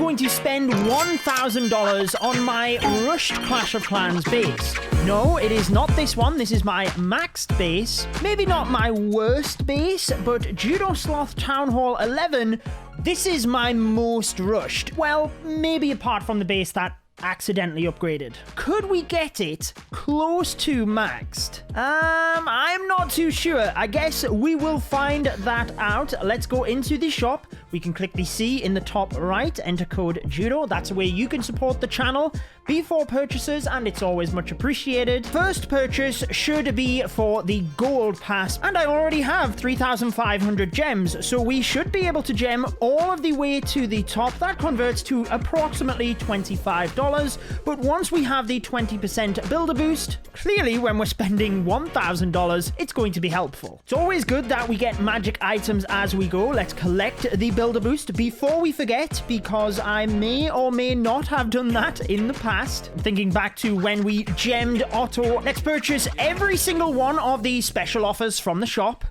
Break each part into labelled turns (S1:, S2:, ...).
S1: going to spend $1,000 on my rushed Clash of Clans base. No, it is not this one. This is my maxed base. Maybe not my worst base, but Judo Sloth Town Hall 11, this is my most rushed. Well, maybe apart from the base that accidentally upgraded. Could we get it close to maxed? I'm not too sure. I guess we will find that out. Let's go into the shop. We can click the C in the top right, enter code Judo. That's where you can support the channel before purchases, and it's always much appreciated. First purchase should be for the gold pass, and I already have 3,500 gems, so we should be able to gem all of the way to the top. That converts to approximately $25, but once we have the 20% builder boost, clearly when we're spending $1,000, it's going to be helpful. It's always good that we get magic items as we go. Let's collect the builder boost before we forget, because I may or may not have done that in the past. Thinking back to when we gemmed Otto, let's purchase every single one of the special offers from the shop.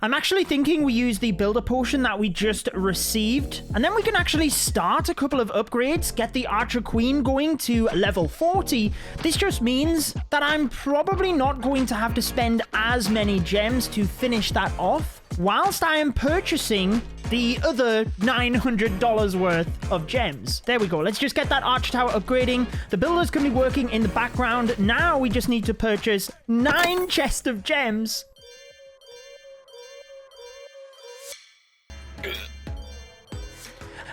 S1: I'm actually thinking we use the builder potion that we just received, and then we can actually start a couple of upgrades, get the Archer Queen going to level 40. This just means that I'm probably not going to have to spend as many gems to finish that off, whilst I am purchasing the other $900 worth of gems. There we go. Let's just get that Archer Tower upgrading. The builders can be working in the background. Now we just need to purchase 9 chests of gems.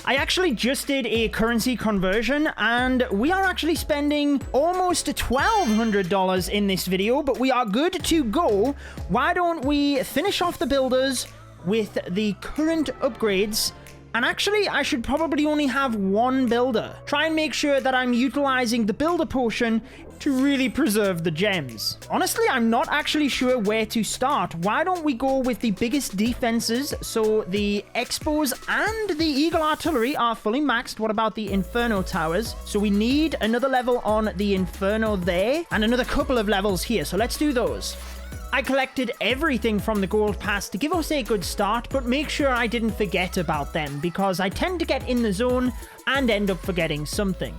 S1: I actually just did a currency conversion, and we are actually spending almost $1,200 in this video, but we are good to go. Why don't we finish off the builders with the current upgrades? And actually, I should probably only have one builder. Try and make sure that I'm utilizing the builder potion to really preserve the gems. Honestly, I'm not actually sure where to start. Why don't we go with the biggest defenses? So the Expos and the Eagle Artillery are fully maxed. What about the Inferno Towers? So we need another level on the Inferno there, and another couple of levels here. So let's do those. I collected everything from the gold pass to give us a good start, but make sure I didn't forget about them, because I tend to get in the zone and end up forgetting something.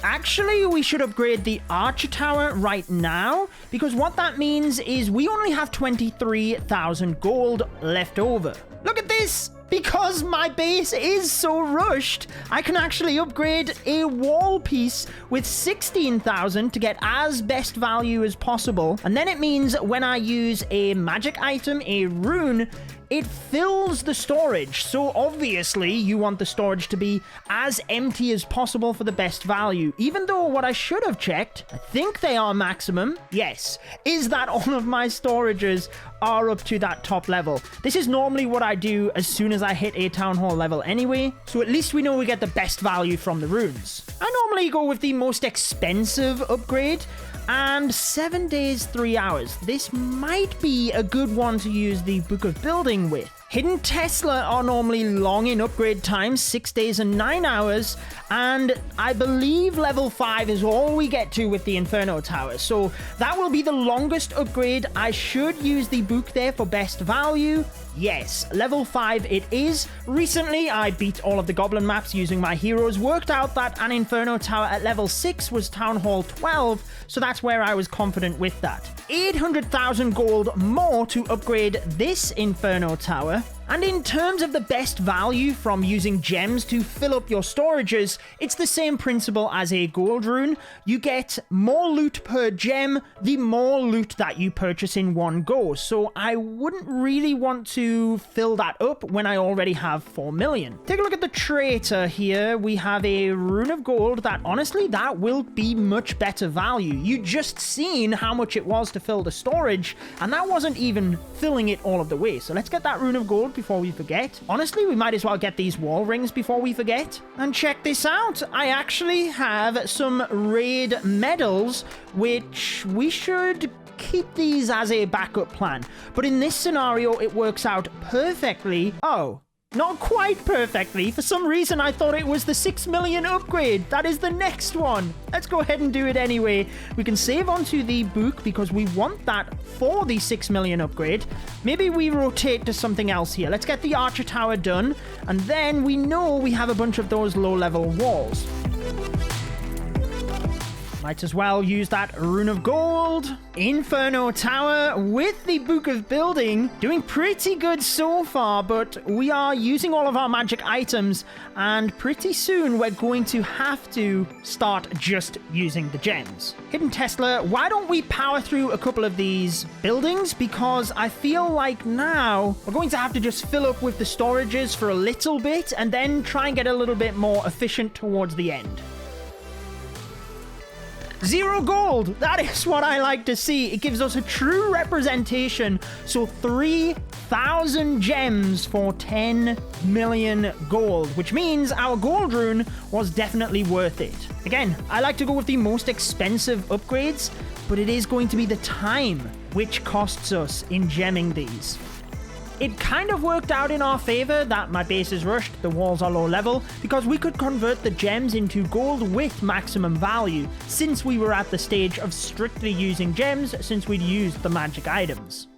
S1: Actually, we should upgrade the Archer Tower right now, because what that means is we only have 23,000 gold left over. Look at this! Because my base is so rushed, I can actually upgrade a wall piece with 16,000 to get as best value as possible. And then it means when I use a magic item, a rune, it fills the storage. So obviously you want the storage to be as empty as possible for the best value. Even though what I should have checked, I think they are maximum. Yes, is that all of my storages are up to that top level. This is normally what I do as soon as I hit a town hall level anyway. So at least we know we get the best value from the runes. I normally go with the most expensive upgrade, and 7 days, 3 hours. This might be a good one to use the Book of Building with. Hidden Tesla are normally long in upgrade times, 6 days and 9 hours, and I believe level 5 is all we get to with the Inferno Tower, so that will be the longest upgrade. I should use the book there for best value. Yes, level 5 it is. Recently, I beat all of the goblin maps using my heroes, worked out that an Inferno Tower at level 6 was Town Hall 12, so that's where I was confident with that. 800,000 gold more to upgrade this Inferno Tower. And in terms of the best value from using gems to fill up your storages, it's the same principle as a gold rune. You get more loot per gem, the more loot that you purchase in one go. So I wouldn't really want to fill that up when I already have 4 million. Take a look at the traitor here. We have a rune of gold that honestly, that will be much better value. You just seen how much it was to fill the storage, and that wasn't even filling it all of the way. So let's get that rune of gold before we forget. Honestly, we might as well get these wall rings before we forget. And check this out. I actually have some raid medals, which we should keep these as a backup plan. But in this scenario, it works out perfectly. Oh, Not quite perfectly. For some reason, I thought it was the 6 million upgrade. That is the next one. Let's go ahead and do it anyway. We can save onto the book because we want that for the 6 million upgrade. Maybe we rotate to something else here. Let's get the Archer Tower done. And then we know we have a bunch of those low-level walls. Might as well use that Rune of Gold. Inferno Tower with the Book of Building. Doing pretty good so far, but we are using all of our magic items, and pretty soon we're going to have to start just using the gems. Hidden Tesla, why don't we power through a couple of these buildings? Because I feel like now we're going to have to just fill up with the storages for a little bit, and then try and get a little bit more efficient towards the end. 0 gold! That is what I like to see. It gives us a true representation. So 3,000 gems for 10 million gold, which means our gold rune was definitely worth it. Again, I like to go with the most expensive upgrades, but it is going to be the time which costs us in gemming these. It kind of worked out in our favor that my base is rushed, the walls are low level, because we could convert the gems into gold with maximum value, since we were at the stage of strictly using gems since we'd used the magic items.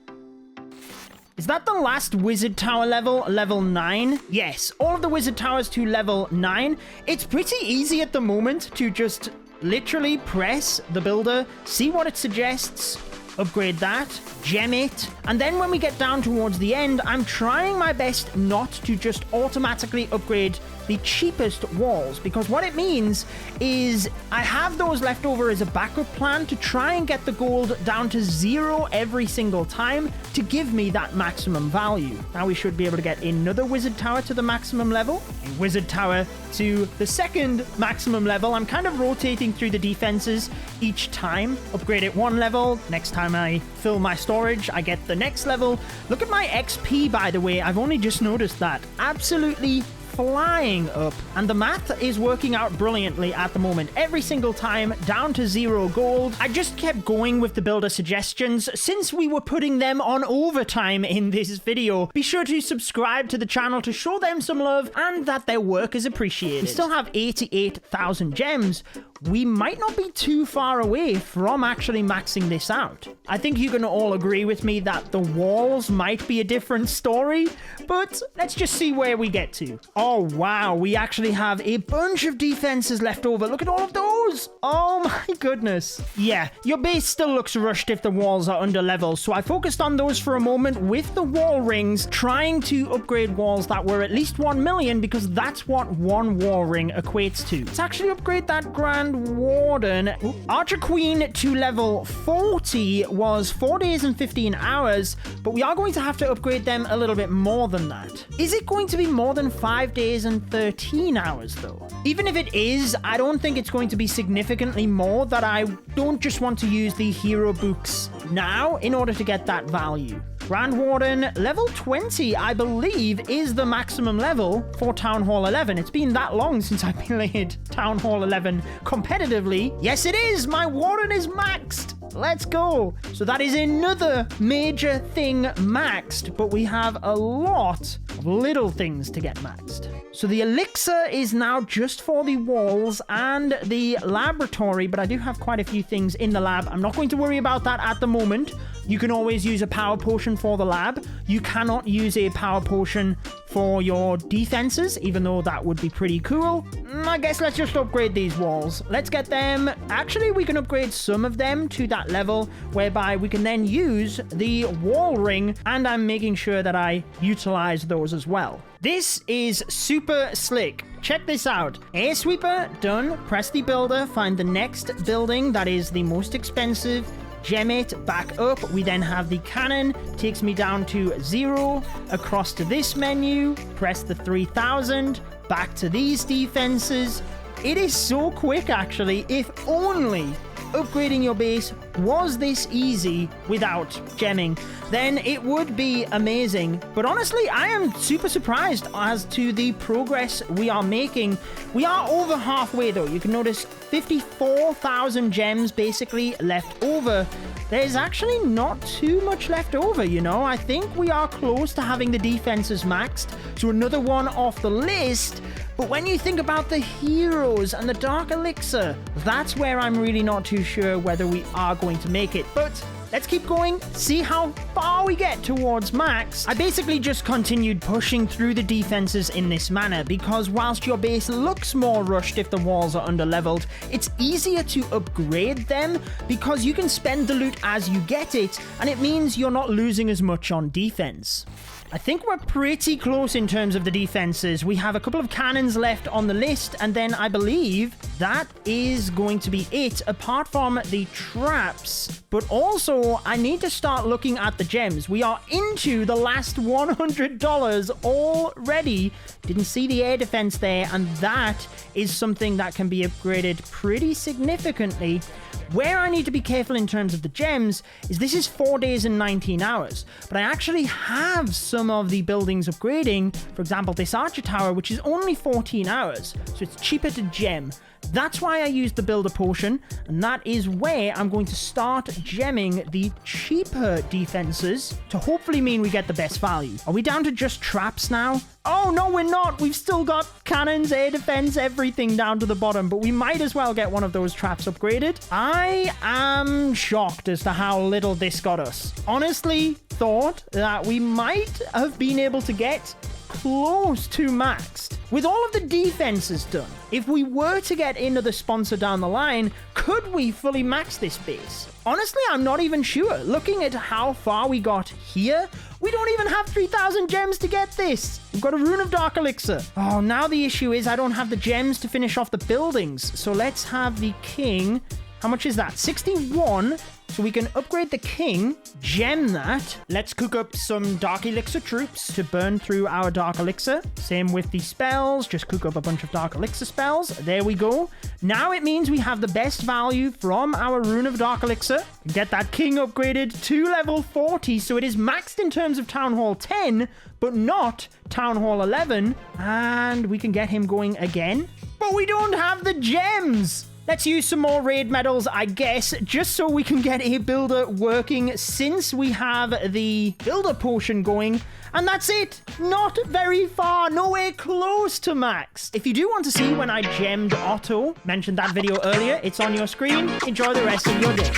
S1: Is that the last wizard tower level, level 9? Yes, all of the wizard towers to level 9. It's pretty easy at the moment to just literally press the builder, see what it suggests, upgrade that, gem it, and then when we get down towards the end, I'm trying my best not to just automatically upgrade the cheapest walls, because what it means is I have those left over as a backup plan to try and get the gold down to 0 every single time to give me that maximum value. Now we should be able to get another wizard tower to the maximum level, a wizard tower to the second maximum level. I'm kind of rotating through the defenses each time. Upgrade it 1 level, next time I fill my storage, I get the next level. Look at my XP, by the way. I've only just noticed that. Absolutely flying up, and the math is working out brilliantly at the moment. Every single time, down to 0 gold. I just kept going with the builder suggestions since we were putting them on overtime in this video. Be sure to subscribe to the channel to show them some love and that their work is appreciated. We still have 88,000 gems. We might not be too far away from actually maxing this out. I think you can all agree with me that the walls might be a different story, but let's just see where we get to. Oh wow, we actually have a bunch of defenses left over. Look at all of those. Oh my goodness. Yeah, your base still looks rushed if the walls are under level, so I focused on those for a moment with the wall rings, trying to upgrade walls that were at least 1 million, because that's what 1 wall ring equates to. Let's actually upgrade that Grand Warden. Archer Queen to level 40 was 4 days and 15 hours, but we are going to have to upgrade them a little bit more than that. Is it going to be more than 5 days and 13 hours though? Even if it is, I don't think it's going to be significantly more, that I don't just want to use the hero books now in order to get that value. Grand Warden, level 20, I believe, is the maximum level for Town Hall 11. It's been that long since I played Town Hall 11 competitively. Yes, it is! My Warden is maxed! Let's go! So that is another major thing maxed, but we have a lot of little things to get maxed. So the elixir is now just for the walls and the laboratory, but I do have quite a few things in the lab. I'm not going to worry about that at the moment. You can always use a power potion for the lab. You cannot use a power potion for your defenses, even though that would be pretty cool. I guess let's just upgrade these walls. Let's get them. Actually, we can upgrade some of them to that level, whereby we can then use the wall ring, and I'm making sure that I utilize those as well. This is super slick. Check this out. Air sweeper, done. Press the builder, find the next building that is the most expensive, gem it, back up. We then have the cannon, takes me down to 0, across to this menu, press the 3000, back to these defenses. It is so quick, actually. If only upgrading your base was this easy without gemming, then it would be amazing. But honestly, I am super surprised as to the progress we are making. We are over halfway though. You can notice 54,000 gems basically left over. there's actually not too much left over, you know. I think we are close to having the defenses maxed, so another one off the list. But when you think about the heroes and the Dark Elixir, that's where I'm really not too sure whether we are going to make it. But let's keep going, see how far we get towards max. I basically just continued pushing through the defenses in this manner because whilst your base looks more rushed if the walls are under-leveled, it's easier to upgrade them because you can spend the loot as you get it, and it means you're not losing as much on defense. I think we're pretty close in terms of the defenses. We have a couple of cannons left on the list, and then I believe that is going to be it, apart from the traps. But also, I need to start looking at the gems. We are into the last $100 already. Didn't see the air defense there, and that is something that can be upgraded pretty significantly. Where I need to be careful in terms of the gems is this is 4 days and 19 hours, but I actually have some of the buildings upgrading. For example, this archer tower, which is only 14 hours, so it's cheaper to gem. That's why I used the builder potion, and that is where I'm going to start gemming the cheaper defenses to hopefully mean we get the best value. Are we down to just traps now? Oh, no, we're not. We've still got cannons, air defense, everything down to the bottom, but we might as well get one of those traps upgraded. I am shocked as to how little this got us. Honestly, thought that we might have been able to get close to maxed. With all of the defenses done, if we were to get another sponsor down the line, could we fully max this base? Honestly, I'm not even sure. Looking at how far we got here, we don't even have 3,000 gems to get this. We've got a Rune of Dark Elixir. Oh, now the issue is I don't have the gems to finish off the buildings. So let's have the king. How much is that? 61. So we can upgrade the king, gem that. Let's cook up some Dark Elixir troops to burn through our Dark Elixir. Same with the spells. Just cook up a bunch of Dark Elixir spells. There we go. Now it means we have the best value from our Rune of Dark Elixir. Get that king upgraded to level 40. So it is maxed in terms of Town Hall 10, but not Town Hall 11. And we can get him going again. But we don't have the gems. Let's use some more raid medals, I guess, just so we can get a builder working since we have the builder potion going. And that's it. Not very far, nowhere close to max. If you do want to see when I gemmed Otto, mentioned that video earlier, it's on your screen. Enjoy the rest of your day.